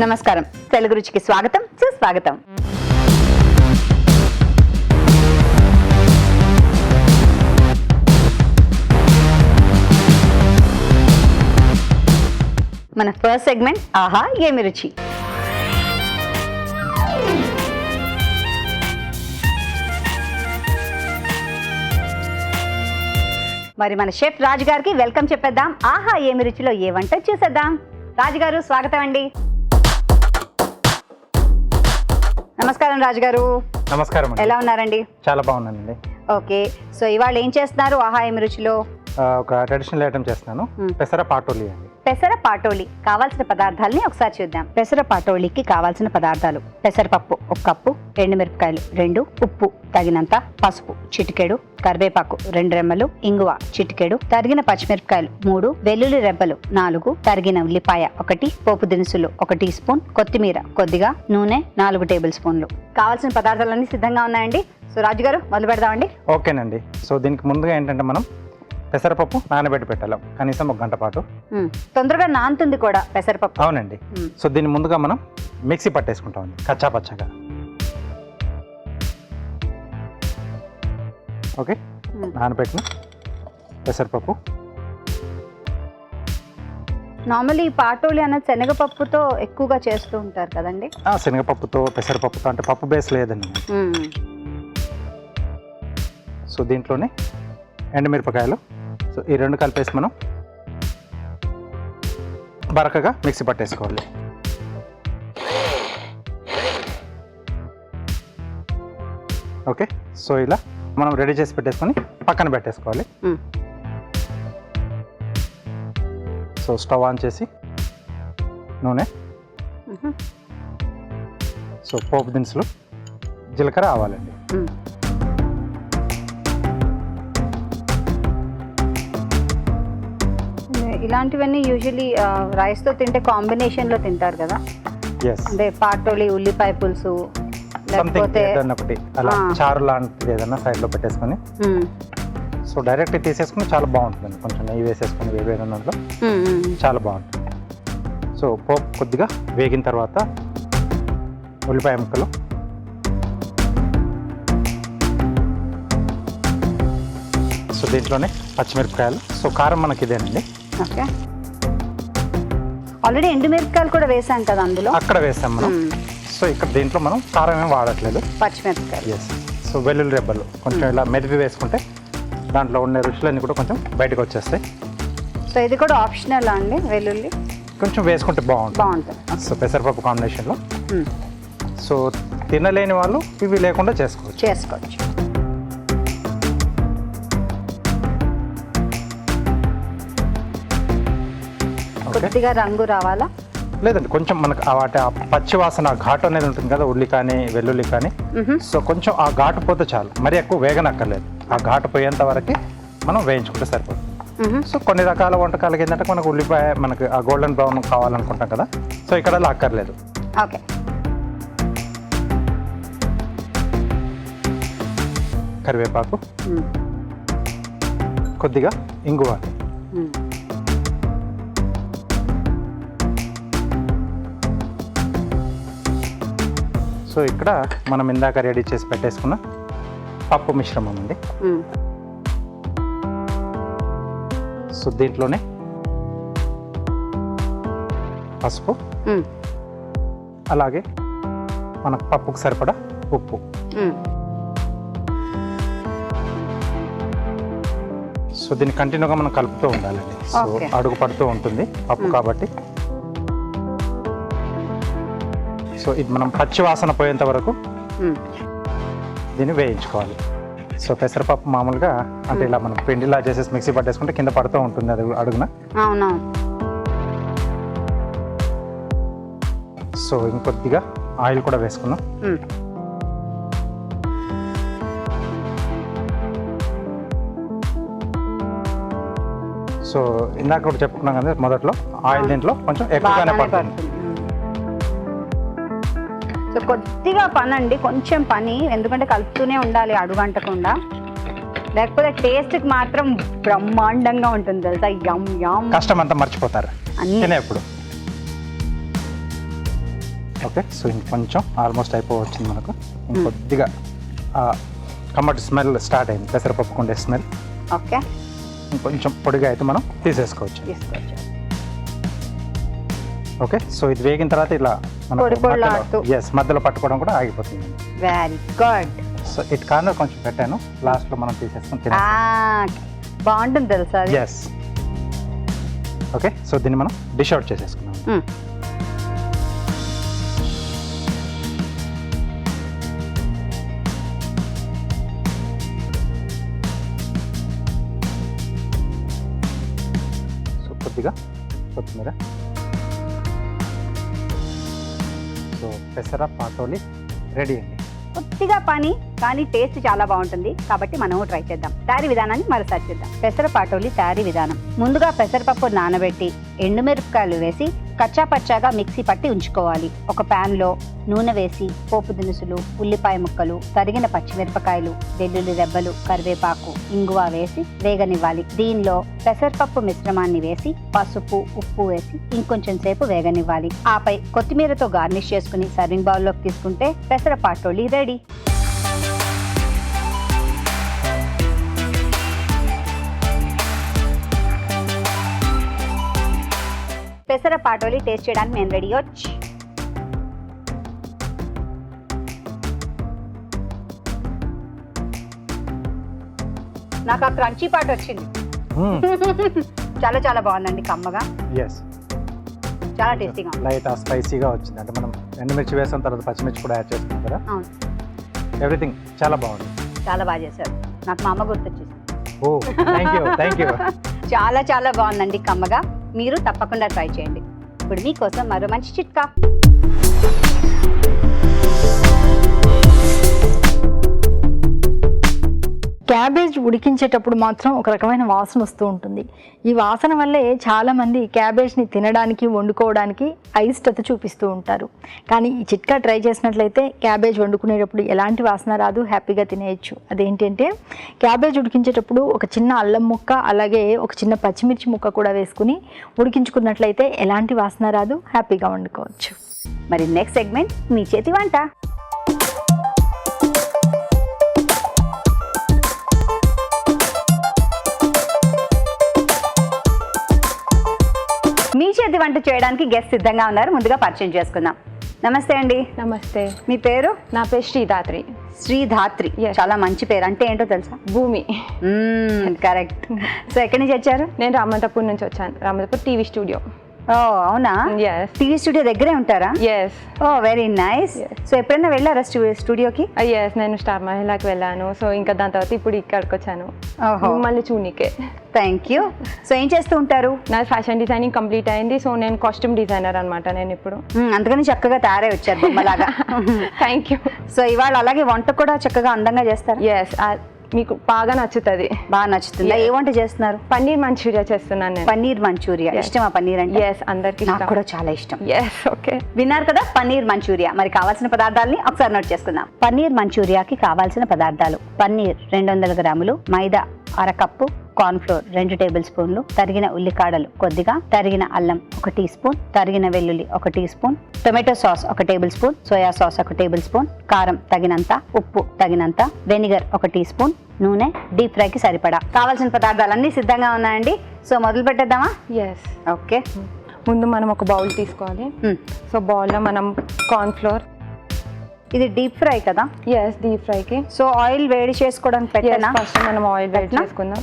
నమస్కారం, తెలుగు రుచికి స్వాగతం, సుస్వాగతం. మన ఫస్ట్ సెగ్మెంట్ ఆహా ఏమి రుచి. మరి మన షెఫ్ రాజు గారికి వెల్కమ్ చెప్పేద్దాం. ఆహా ఏమి రుచిలో ఏ వంట చూసేద్దాం. రాజుగారు స్వాగతం అండి. నమస్కారం రాజుగారు. నమస్కారం. ఎలా ఉన్నారండి? చాలా బాగున్నానండి. ఓకే, సో ఇవాళ ఏం చేస్తున్నారు ఆహా ఏమి రుచిలో? ఒక ట్రెడిషనల్ ఐటమ్ చేస్తున్నాను, పెసర పాటోలి అండి. పెసర పాటోలి కావాల్సిన పదార్థాలని ఒకసారి చూద్దాం. పెసర పాటోలికి కావాల్సిన పదార్థాలు: పెసరపప్పు 1 కప్పు, ఎండుమిరపకాయలు 2, ఉప్పు తగినంత, పసుపు చిటికెడు, కరివేపాకు 2 రెమ్మలు, ఇంగువ చిటికెడు, తరిగిన పచ్చిమిరపకాయలు 3, వెల్లుల్లి రెబ్బలు 4, తరిగిన ఉల్లిపాయ 1, పోపు దినుసులు 1 టీ స్పూన్, కొత్తిమీర కొద్దిగా, నూనె 4 టేబుల్ స్పూన్లు. కావాల్సిన పదార్థాలన్నీ సిద్ధంగా ఉన్నాయండి. సో రాజుగారు మొదలు పెడదామండి. ఓకేనండి. సో దీనికి ముందుగా ఏంటంటే మనం పెసరపప్పు నానబెట్టి పెట్టాలి కనీసం 1 గంట పాటు. తొందరగా నానుతుంది కూడా పెసరపప్పు. అవునండి. సో దీన్ని ముందుగా మనం మిక్సీ పట్టేసుకుంటాం కచ్చా పచ్చగా. ఓకే, నానబెట్టిన పెసరపప్పు. నార్మల్లీ పాటోలి అనేది శనగపప్పుతో ఎక్కువగా చేస్తూ ఉంటారు కదండి. శనగపప్పుతో పెసరపప్పుతో అంటే పప్పు బేస్ లేదండి. సో దీంట్లోనే ఎండుమిరపకాయలు, సో ఈ 2 కలిపేసి మనం బరకగా మిక్సీ పట్టేసుకోవాలి. ఓకే, సో ఇలా మనం రెడీ చేసి పెట్టేసుకొని పక్కన పెట్టేసుకోవాలి. సో స్టవ్ ఆన్ చేసి నూనె, సో పోపు దినుసులు, జీలకర్ర ఆవాలండి. ఇలాంటివన్నీ యూజువలీ రైస్తో తింటే కాంబినేషన్లో తింటారు కదా. అంటే పాటోలి ఉల్లిపాయ పులుసు లేకపోతే ఒకటి అలా చారు లాంటిది ఏదన్నా సైడ్లో పెట్టేసుకొని సో డైరెక్ట్ తీసేసుకుని చాలా బాగుంటుంది. కొంచెం నెయ్యి వేసేసుకొని వేవేదన్న దాంట్లో చాలా బాగుంటుంది. సో పోపు కొద్దిగా వేగిన తర్వాత ఉల్లిపాయ ముక్కలు, సో దీంట్లోనే పచ్చిమిరపకాయలు. సో కారం మనకి ఇదేనండి. ఓకే, ఆల్రెడీ ఎండుమిరపకాయలు కూడా వేసాం కదా అందులో, అక్కడ వేసాం మనం. సో ఇక్కడ దీంట్లో మనం కారం ఏం వాడట్లేదు, పచ్చిమిరపకాయలు. ఎస్. సో వెల్లుల్లి రెబ్బలు కొంచెం ఇలా మెదిపి వేసుకుంటే దాంట్లో ఉండే రుచులన్నీ కూడా కొంచెం బయటకు వచ్చేస్తాయి. సో ఇది కూడా ఆప్షనల్ అండి, వెల్లుల్లి కొంచెం వేసుకుంటే బాగుంటుంది. సో పెసరపప్పు కాంబినేషన్లో. సో తినలేని వాళ్ళు ఇవి లేకుండా చేసుకోవచ్చు. కొద్దిగా రంగు రావాలా? లేదండి, కొంచెం మనకు వాటి ఆ పచ్చి వాసన ఘాటు అనేది ఉంటుంది కదా, ఉల్లి కానీ వెల్లుల్లి కానీ. సో కొంచెం ఆ ఘాటు పోతే చాలు, మరీ ఎక్కువ వేగనక్కర్లేదు. ఆ ఘాటు పోయేంత వరకు మనం వేయించుకుంటే సరిపోతుంది. సో కొన్ని రకాల వంటకాలకి ఏంటంటే మనకు ఉల్లిపాయ మనకు ఆ గోల్డెన్ బ్రౌన్ కావాలనుకుంటాం కదా, సో ఇక్కడ అలా అక్కర్లేదు. ఓకే, కరివేపాకు, కొద్దిగా ఇంగువ. సో ఇక్కడ మనం ఇందాక రెడీ చేసి పెట్టేసుకున్న పప్పు మిశ్రమం అండి. సో దీంట్లోనే పసుపు, అలాగే మనకు పప్పుకు సరిపడా ఉప్పు. సో దీన్ని కంటిన్యూగా మనం కలుపుతూ ఉండాలండి. సో అడుగు పడుతూ ఉంటుంది పప్పు కాబట్టి. సో ఇది మనం పచ్చి వాసన పోయేంత వరకు దీన్ని వేయించుకోవాలి. సో పెసరపప్పు మామూలుగా అంటే ఇలా మనం పిండిలా చేసేసి మిక్సీ పట్టేసుకుంటే కింద పడుతూ ఉంటుంది అది అడుగున. సో ఇంకొద్దిగా ఆయిల్ కూడా వేసుకున్నాం. సో ఇందాక కూడా చెప్పుకున్నాం కదా మొదట్లో, ఆయిల్ దీంట్లో కొంచెం ఎక్కువగానే పడుతుంది. సో కొద్దిగా పని అండి, కొంచెం పని, ఎందుకంటే కలుపుతూనే ఉండాలి అడుగంటకుండా, లేకపోతే టేస్ట్కి మాత్రం బ్రహ్మాండంగా ఉంటుంది తెలుసా. యమ్ యమ్, కష్టం అంతా మర్చిపోతారు తినేప్పుడు. ఓకే, సో ఇంకొంచెం ఆల్మోస్ట్ అయిపోవచ్చింది మనకు. ఇంకొద్దిగా కమ్మటి స్మెల్ స్టార్ట్ అయింది, పెసరపప్పుకు ఉండే స్మెల్. ఓకే, ఇంకొంచెం పొడిగా అయితే మనం తీసేసుకోవచ్చు. ఓకే, సో ఇది వేగిన తర్వాత ఇలా మధ్యలో పట్టుకోవడం కూడా ఆగిపోతుంది. Very good. So it corner కొంచెం పెట్టాను, లాస్ట్లో మనం తీసేసుకొని బాగుంటుంది తెలుసా? ఎస్. ఓకే, సో దీన్ని మనం డిష్ అవుట్ చేసేసుకున్నాం. సో కొద్దిగా కొత్తిమీర. సో పెసర పాటోలి రెడీ అండి. కొద్దిగా పని కానీ టేస్ట్ చాలా బాగుంటుంది, కాబట్టి మనం ట్రై చేద్దాం. తయారీ విధానాన్ని మరోసారి చూద్దాం. పెసర పాటోలి తయారీ విధానం. ముందుగా పెసరపప్పు నానబెట్టి ఎండుమిరపకాయలు వేసి కచ్చా పచ్చాగా మిక్సీ పట్టి ఉంచుకోవాలి. ఒక ప్యాన్ లో నూనె వేసి పోపు దినుసులు, ఉల్లిపాయ ముక్కలు, తరిగిన పచ్చిమిరపకాయలు, వెల్లుల్లి రెబ్బలు, కరివేపాకు, ఇంగువ వేసి వేగనివ్వాలి. దీనిలో పెసరపప్పు మిశ్రమాన్ని వేసి పసుపు, ఉప్పు వేసి ఇంకొంచెం సేపు వేగనివ్వాలి. ఆపై కొత్తిమీరతో గార్నిష్ చేసుకుని సర్వింగ్ బౌల్లోకి తీసుకుంటే పెసర పాటోలి రెడీ. పెసర పాటోలి టేస్ట్ చేయడానికి మేము రెడీ. వచ్చి నాకు ఆ క్రంచీ పాట వచ్చింది. చాలా చాలా బాగుందండి, కమ్మగా. ఎస్, చాలా టేస్టీగా లైట్ స్పైసీగా వచ్చింది. అంటే మనం ఎండుమిర్చి వేసిన తర్వాత పచ్చిమిర్చి కూడా యాడ్ చేసుకుంటాం కదా. అవును, ఎవ్రీథింగ్ చాలా బాగుంది. చాలా బాగా చేశారు. నాకు మా అమ్మ గుర్తొచ్చేసింది. ఓ, థ్యాంక్ యూ. చాలా చాలా బాగుందండి, కమ్మగా. మీరు తప్పకుండా ట్రై చేయండి. ఇప్పుడు మీకోసం మరో మంచి చిట్కా. క్యాబేజ్ ఉడికించేటప్పుడు మాత్రం ఒక రకమైన వాసన వస్తూ ఉంటుంది. ఈ వాసన వల్లే చాలామంది క్యాబేజ్ని తినడానికి, వండుకోవడానికి అయిష్టత చూపిస్తూ ఉంటారు. కానీ ఈ చిట్కా ట్రై చేసినట్లయితే క్యాబేజ్ వండుకునేటప్పుడు ఎలాంటి వాసన రాదు, హ్యాపీగా తినేయచ్చు. అదేంటంటే క్యాబేజ్ ఉడికించేటప్పుడు ఒక చిన్న అల్లం ముక్క, అలాగే ఒక చిన్న పచ్చిమిర్చి ముక్క కూడా వేసుకుని ఉడికించుకున్నట్లయితే ఎలాంటి వాసన రాదు, హ్యాపీగా వండుకోవచ్చు. మరి నెక్స్ట్ సెగ్మెంట్ మీ చేతి వంట. మీ చేతి వంట చేయడానికి గెస్ట్ సిద్ధంగా ఉన్నారు. ముందుగా పరిచయం చేసుకుందాం. నమస్తే అండి. నమస్తే. మీ పేరు? నా పేరు శ్రీధాత్రి. శ్రీధాత్రి, చాలా మంచి పేరు. అంటే ఏంటో తెలుసా? భూమి. కరెక్ట్. సో ఎక్కడి నుంచి వచ్చారు? నేను రామంతపూర్ నుంచి వచ్చాను. Ramanthapur TV studio. ఓ అవునా? టీవీ స్టూడియో దగ్గరే ఉంటారా? ఎస్. ఓ వెరీ నైస్. సో ఎప్పుడైనా వెళ్ళారా స్టూడియోకి? ఎస్, నేను స్టార్ మహిళకి వెళ్ళాను. సో ఇంకా దాని తర్వాత ఇప్పుడు ఇక్కడికి వచ్చాను మళ్ళీ చూనికే. Thank you. సో ఏం చేస్తూ ఉంటారు? నా ఫ్యాషన్ డిజైనింగ్ కంప్లీట్ అయింది. సో నేను కాస్ట్యూమ్ డిజైనర్ అనమాట నేను ఇప్పుడు. అందుకని చక్కగా తయారై వచ్చారు బొమ్మలాగా. Thank you. సో ఇవాళ అలాగే వంట కూడా చక్కగా అందంగా చేస్తారు. ఎస్, మీకు బాగా నచ్చుతుంది. బాగా నచ్చుతుంది. ఏ వంట చేస్తున్నారు? పన్నీర్ మంచూరియా చేస్తున్నాను నేను. పన్నీర్ మంచూరియా ఇష్టమా? పన్నీర్ అంటే ఎస్, అందరికి నాకు కూడా చాలా ఇష్టం. ఎస్. ఓకే, విన్నారు కదా పన్నీర్ మంచూరియా. మరి కావాల్సిన పదార్థాలని ఒకసారి నోట్ చేసుకుందాం. పన్నీర్ మంచూరియాకి కావాల్సిన పదార్థాలు: పన్నీర్ 200 గ్రాములు, మైదా అరకప్పు, కార్న్ ఫ్లోర్ 2 టేబుల్ స్పూన్లు, తరిగిన ఉల్లికాడలు కొద్దిగా, తరిగిన అల్లం 1 టీ స్పూన్, తరిగిన వెల్లుల్లి 1 teaspoon, tomato sauce 1 tablespoon, soya sauce 1 tablespoon, కారం తగినంత, ఉప్పు తగినంత, వెనిగర్ 1 టీ స్పూన్, నూనె డీప్ ఫ్రైకి సరిపడా. కావాల్సిన పదార్థాలన్నీ సిద్ధంగా ఉన్నాయండి. సో మొదలు పెట్టేద్దామా? ఎస్. ఓకే, ముందు మనం ఒక బౌల్ తీసుకోవాలి. సో బౌల్లో మనం కార్న్ ఫ్లోర్. ఇది డీప్ ఫ్రై కదా? ఎస్, డీప్ ఫ్రైకి. సో ఆయిల్ వేడి చేసుకోవడానికి పెట్టినా? ఫస్ట్ మనం ఆయిల్ వేడి చేసుకుందాం.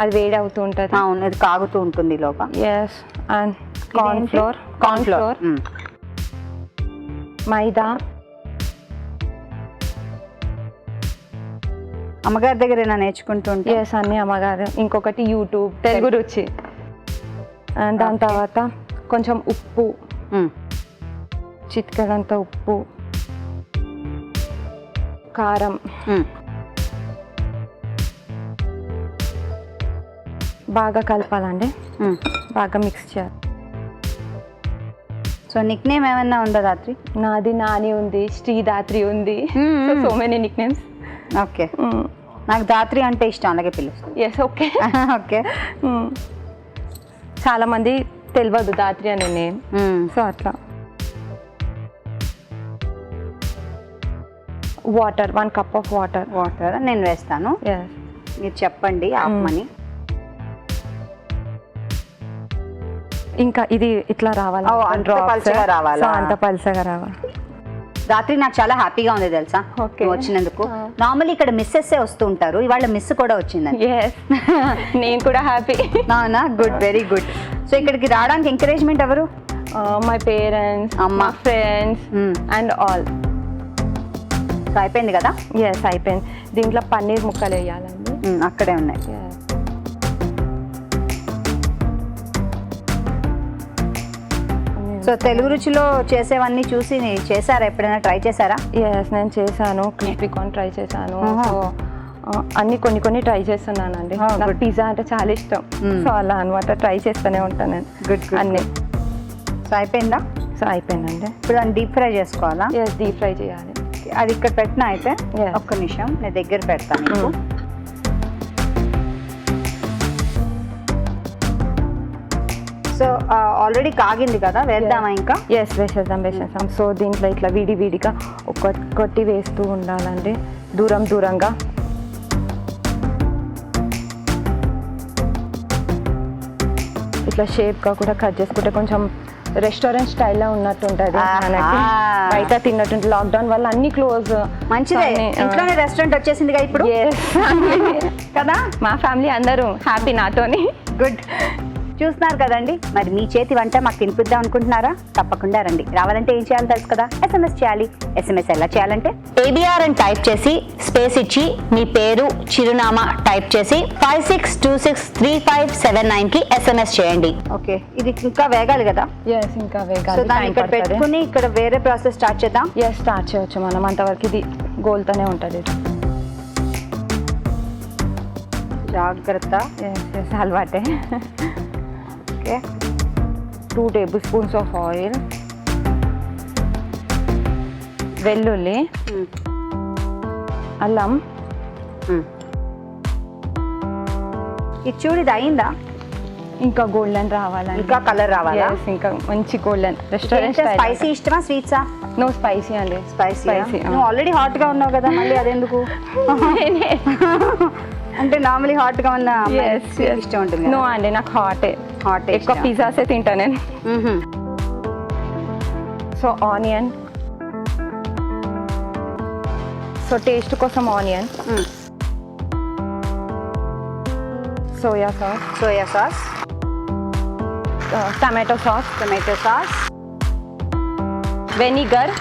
అది వేడి అవుతూ ఉంటుంది. అవును, ఇది కాగుతూ ఉంటుంది లోపల. ఎస్. అండ్ కార్న్ ఫ్లోర్, మైదా. అమ్మగారి దగ్గర నేర్చుకుంటుంటే? ఎస్, అన్ని అమ్మగారు. ఇంకొకటి యూట్యూబ్, తెలుగు రుచి. అండ్ దాని తర్వాత కొంచెం ఉప్పు, చిటికెడంత ఉప్పు, కారం, బాగా కలపాలండి. బాగా మిక్స్ చేయాలి. సో నిక్ నేమ్ ఏమన్నా ఉందా రాత్రి? నాది నాని ఉంది, శ్రీధాత్రి ఉంది. So many Nick names. Okay, నాకు దాత్రి అంటే ఇష్టం, అలాగే పిలుస్తాను. ఎస్. ఓకే. ఓకే. చాలా మంది తెలియదు దాత్రి అనే నేమ్. సో అట్లా water 1 cup of water. Water నేను వేస్తాను, మీరు చెప్పండి ఆపమని. ఇంకా ఇది ఇట్లా రావాలి, అంత పల్చగా రావాలా? అంత పల్చగా రావాలి. రాత్రి నాకు చాలా హ్యాపీగా ఉంది తెలుసా Okay. నువ్వు వచ్చినందుకు. నార్మల్లీ ఇక్కడ మిస్సెస్ వస్తూ ఉంటారు, ఇవాళ మిస్ కూడా వచ్చిందని. నేను కూడా హ్యాపీ. అవునా, గుడ్, వెరీ గుడ్. సో ఇక్కడికి రావడానికి ఎంకరేజ్మెంట్ ఎవరు? మై పేరెంట్స్, అమ్మ, ఫ్రెండ్స్ అండ్ ఆల్. సో అయిపోయింది కదా? ఎస్, అయిపోయింది. దీంట్లో పన్నీర్ ముక్కలు వేయాలండి. అక్కడే ఉన్నాయి. సో తెలుగు రుచిలో చేసేవన్నీ చూసి చేశారా, ఎప్పుడైనా ట్రై చేశారా? ఎస్, నేను చేశాను. క్రిస్పీ కార్న్ ట్రై చేశాను. సో అన్ని కొన్ని ట్రై చేస్తున్నానండి. నాకు పిజ్జా అంటే చాలా ఇష్టం. సో అలా అనమాట, ట్రై చేస్తూనే ఉంటాను నేను. గుడ్ అన్ని. సో అయిపోయిందా? సో అయిపోయిందండి. ఇప్పుడు దాన్ని డీప్ ఫ్రై చేసుకోవాలా? ఎస్, డీప్ ఫ్రై చేయాలి. అది ఇక్కడ పెట్టినా అయితే Yes. ఒక్క నిమిషం నేను దగ్గర పెడతాను మీకు. సో ఆల్రెడీ కాగింది కదా, వేద్దామా ఇంకా? ఎస్, వేసేద్దాం. సో దీంట్లో ఇట్లా విడివిడిగా ఒక్కొక్కటి వేస్తూ ఉండాలండి, దూరంగా. ఇట్లా షేప్గా కూడా కట్ చేసుకుంటే కొంచెం రెస్టారెంట్ స్టైల్లో ఉన్నట్టు ఉంటుంది మనకి. బయట తిన్నట్టు, లాక్డౌన్ వల్ల అన్ని క్లోజ్. మంచిదే, ఇంట్లోనే రెస్టారెంట్ వచ్చేసిందిగా ఇప్పుడు కదా. మా ఫ్యామిలీ అందరూ హ్యాపీ నాతోని. గుడ్. చూస్తున్నారు కదండి, మరి మీ చేతి వంట మాకు తినిపిద్దాం అనుకుంటున్నారా? తప్పకుండా రండి. రావాలంటే ఏం చేయాలో తెలుసు కదా, SMS చేయాలి. SMS ఎలా చేయాలంటే ABR అని టైప్ చేసి స్పేస్ ఇచ్చి మీ పేరు, చిరునామా టైప్ చేసి 56263579 కి SMS చేయండి. ఓకే, ఇది ఇంకా వేగాలి కదా? ఎస్, ఇంకా సో వేగాలి. దాన్ని ఇక్కడ పెట్టుకుని ఇక్కడ వేరే ప్రాసెస్ స్టార్ట్ చేద్దాం. ఎస్, స్టార్ట్ చేయొచ్చు మనం. అంతవరకు ఇది గోల్తోనే ఉంటుంది. జాగ్రత్త. ఎస్, అలవాటే. Okay, 2 table spoons of oil, వెల్లుల్లి, అల్లం. ఇది చూడు, ఇది అయిందా? ఇంకా గోల్డెన్ రావాలండి. ఇంకా కలర్ రావాలా? Yes, ఇంకా మంచి గోల్డెన్ రెస్టారెంట్ స్పైసీ ఇష్టమా, స్వీట్సా? నో, స్పైసీ అండి. స్పైసీ. Spicy, నువ్వు ఆల్రెడీ హాట్ గా ఉన్నావు కదా, మళ్ళీ అదెందుకు? అంటే నార్మల్లీ హాట్ గా ఉన్న ఇష్టం ఉంటుంది. నో అండి, నాకు హాట్ ఎక్కువ పిజ్జాసే తింటా నేను. సో ఆనియన్, సో టేస్ట్ కోసం onion, soya sauce, tomato sauce, vinegar,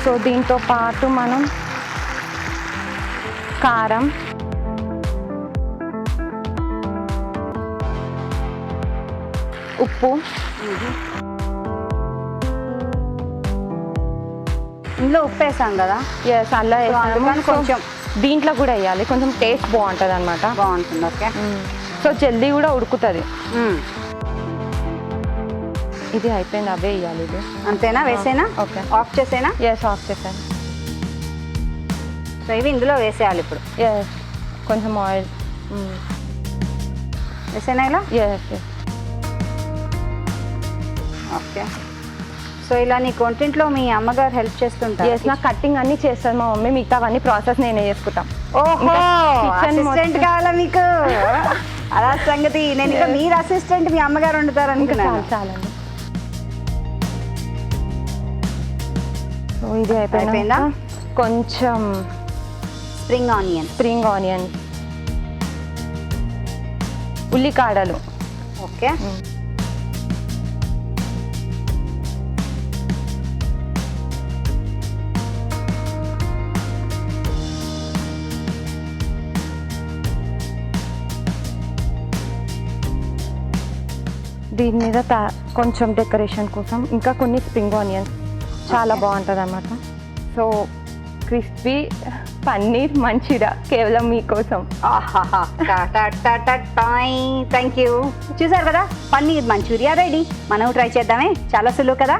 so దీంతో పాటు మనం కారం, ఉప్పు, ఇందులో ఉప్పు వేసాం కదా. ఎస్, అలా అందుకని కొంచెం దీంట్లో కూడా వేయాలి, కొంచెం టేస్ట్ బాగుంటుంది అనమాట. బాగుంటుంది. ఓకే, సో జల్దీ కూడా ఉడుకుతుంది. ఇది అయిపోయింది, అవే వేయాలి. ఇది అంతేనా? వేసేనా? ఓకే, ఆఫ్ చేసేనా? ఎస్, ఆఫ్ చేశాను. సో ఇవి ఇందులో వేసేయాలి ఇప్పుడు. ఎస్, కొంచెం ఆయిల్ వేసేనా ఇలా? ఎస్. ఓకే, సో ఇలా నీ వంటింట్లో మీ అమ్మగారు హెల్ప్ చేస్తుంటారు? ఎస్, నాకు కట్టింగ్ అన్ని చేస్తాను మా మమ్మీ, మిగతా అవన్నీ ప్రాసెస్ నేనే చేసుకుంటాం. ఓహో, అసిస్టెంట్ కావాలా మీకు? అలా సంగతి. నేను ఇంకా మీరు అసిస్టెంట్, మీ అమ్మగారు వండుతారు అనుకున్నాను. చాలండి. సో ఇది అయిపోయిందా? కొంచెం స్ప్రింగ్ ఆనియన్, ఉల్లికాడలు. ఓకే, దీని మీద కొంచెం డెకరేషన్ కోసం ఇంకా కొన్ని స్ప్రింగ్ ఆనియన్స్, చాలా బాగుంటుంది అన్నమాట. సో క్రిస్పీ పన్నీర్ మంచిదా కేవలం మీకోసం. Thank you. చూసారు కదా, పన్నీర్ మంచూరియా రెడీ. మనం ట్రై చేద్దామే, చాలా సులువు కదా.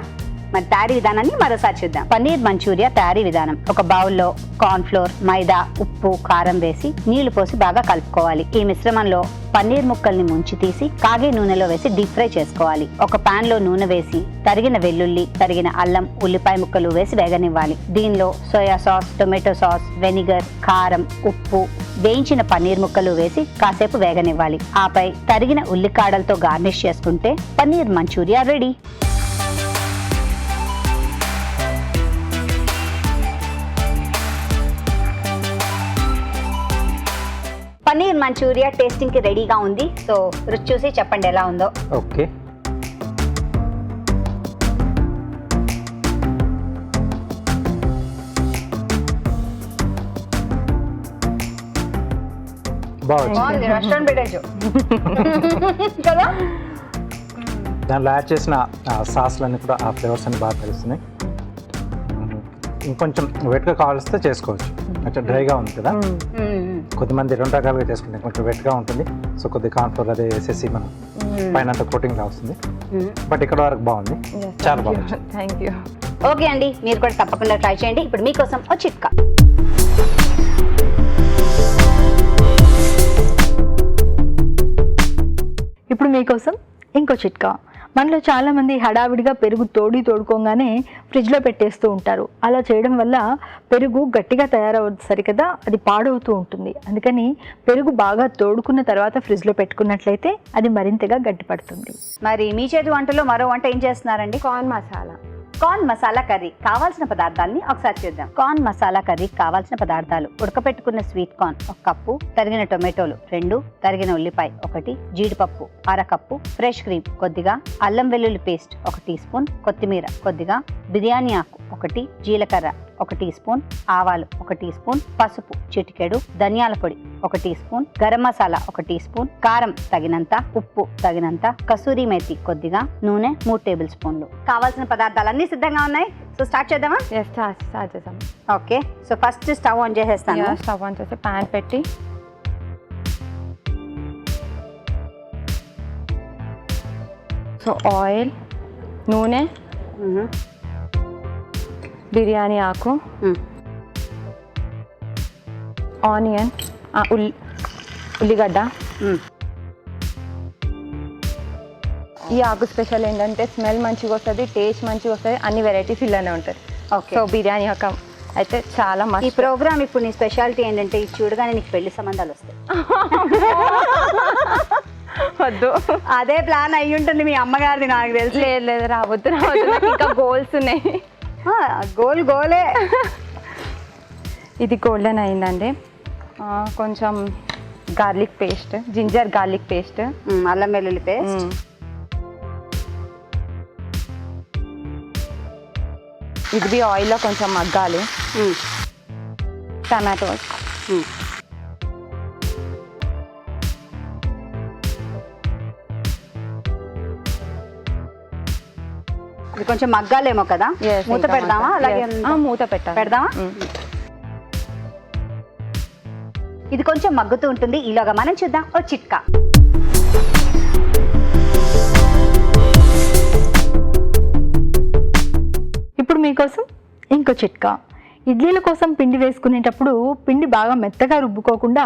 మరి తయారీ విధానాన్ని మరోసారి చూద్దాం. పన్నీర్ మంచూరియా తయారీ విధానం. ఒక బౌల్లో కార్న్ ఫ్లోర్, మైదా, ఉప్పు, కారం వేసి నీళ్లు పోసి బాగా కలుపుకోవాలి. ఈ మిశ్రమంలో పన్నీర్ ముక్కల్ని ముంచి తీసి కాగే నూనెలో వేసి డీప్ ఫ్రై చేసుకోవాలి. ఒక పాన్ లో నూనె వేసి తరిగిన వెల్లుల్లి, తరిగిన అల్లం, ఉల్లిపాయ ముక్కలు వేసి వేగనివ్వాలి. దీనిలో soya sauce, tomato sauce, vinegar, కారం, ఉప్పు, వేయించిన పన్నీర్ ముక్కలు వేసి కాసేపు వేగనివ్వాలి. ఆపై తరిగిన ఉల్లికాడలతో గార్నిష్ చేసుకుంటే paneer manchuria ready. Paneer manchuria tasting కి రెడీగా ఉంది. సో రుచి చూసి చెప్పండి ఎలా ఉందో. ఓకే, బాగుంది. రెస్టారెంట్ పెట్టచ్చు కదా. దాంట్లో యాడ్ చేసిన సాస్లన్నీ కూడా ఆ ఫ్లేవర్స్ అన్ని బాగా తెలుస్తున్నాయి. ఇంకొంచెం వెట్గా కావాల్స్తే చేసుకోవచ్చు. కొంచెం డ్రైగా ఉంది కదా, కొద్దిమంది 2 రకాలుగా చేసుకుంటే కొంచెం వెట్గా ఉంటుంది. సో కొద్ది కార్న్ఫ్లోర్ అదే వేసేసి మనం పైన అంతా కోటింగ్ లా వస్తుంది. బట్ ఇక్కడ వరకు బాగుంది, చాలా బాగుంది. Thank you. ఓకే అండి, మీరు కూడా తప్పకుండా ట్రై చేయండి. ఇప్పుడు మీకోసం ఒక చిట్కా. ఇప్పుడు మీకోసం ఇంకో చిట్కా. మనలో చాలామంది హడావిడిగా పెరుగు తోడుకోగానే ఫ్రిడ్జ్లో పెట్టేస్తూ ఉంటారు. అలా చేయడం వల్ల పెరుగు గట్టిగా తయారవుతుంది సరికదా, అది పాడవుతూ ఉంటుంది. అందుకని పెరుగు బాగా తోడుకున్న తర్వాత ఫ్రిడ్జ్లో పెట్టుకున్నట్లయితే అది మరింతగా గట్టిపడుతుంది. మరి మీ చేతి వంటలో మరో వంట ఏం చేస్తున్నారండి? Corn masala. Corn masala curry కావాల్సిన పదార్థాలని ఒకసారి చూద్దాం. కార్న్ మసాలా కర్రీ కావాల్సిన పదార్థాలు: ఉడకపెట్టుకున్న స్వీట్ కార్న్ 1 కప్పు, తరిగిన టొమాటోలు 2, తరిగిన ఉల్లిపాయ 1, జీడిపప్పు 1/2 కప్పు, ఫ్రెష్ క్రీమ్ కొద్దిగా, అల్లం వెల్లుల్లి పేస్ట్ 1 టీ స్పూన్, కొత్తిమీర కొద్దిగా, బిర్యానీ ఆకు 1, జీలకర్ర 1 టీ స్పూన్, ఆవాలు 1 టీ స్పూన్, పసుపు చిటికెడు, ధనియాల పొడి 1 teaspoon, garam masala 1 teaspoon, కారం తగినంత, ఉప్పు తగినంత, కసూరి మేతి కొద్దిగా, నూనె 3 టేబుల్ స్పూన్లు. కావాల్సిన పదార్థాలన్నీ సిద్ధంగా ఉన్నాయి. సో స్టార్ట్ చేద్దామా? స్టార్ట్ చేద్దాం. Okay, so first stove on చేసేస్తాను. స్టవ్ ఆన్ చేసి ప్యాన్ పెట్టి సో ఆయిల్, నూనె, బిర్యానీ ఆకు, ఆనియన్, ఉల్లిగడ్డ. ఈ ఆకు స్పెషల్ ఏంటంటే స్మెల్ మంచిగా వస్తుంది, టేస్ట్ మంచిగా వస్తుంది, అన్ని వెరైటీస్ ఇలానే ఉంటుంది. సో బిర్యానీ ఆకు అయితే చాలా ఈ మంచి ప్రోగ్రామ్ ఇప్పుడు నీ స్పెషాలిటీ ఏంటంటే ఇది చూడగానే నీకు పెళ్లి సంబంధాలు వస్తాయి. వద్దు, అదే ప్లాన్ అయ్యి ఉంటుంది మీ అమ్మగారిది నాకు తెలుసు. లేదు రావద్దు నాకు ఇంకా గోల్స్ ఉన్నాయి. గోలే. ఇది గోల్డెన్ అయిందండి. కొంచెం garlic paste, ginger garlic paste, అల్లం వెల్లుల్లి పేస్ట్, ఇది ఆయిల్లో కొంచెం మగ్గాలి. టమాటోస్, ఇది కొంచెం మగ్గాలేమో కదా. మూత పెడదామా? అలాగే మూత పెడదామా? ఇది కొంచెం మగ్గుతూ ఉంటుంది. ఈలోగా మనం చూద్దాం ఓ చిట్కా. ఇప్పుడు మీకోసం ఇంకో చిట్కా. ఇడ్లీల కోసం పిండి వేసుకునేటప్పుడు పిండి బాగా మెత్తగా రుబ్బుకోకుండా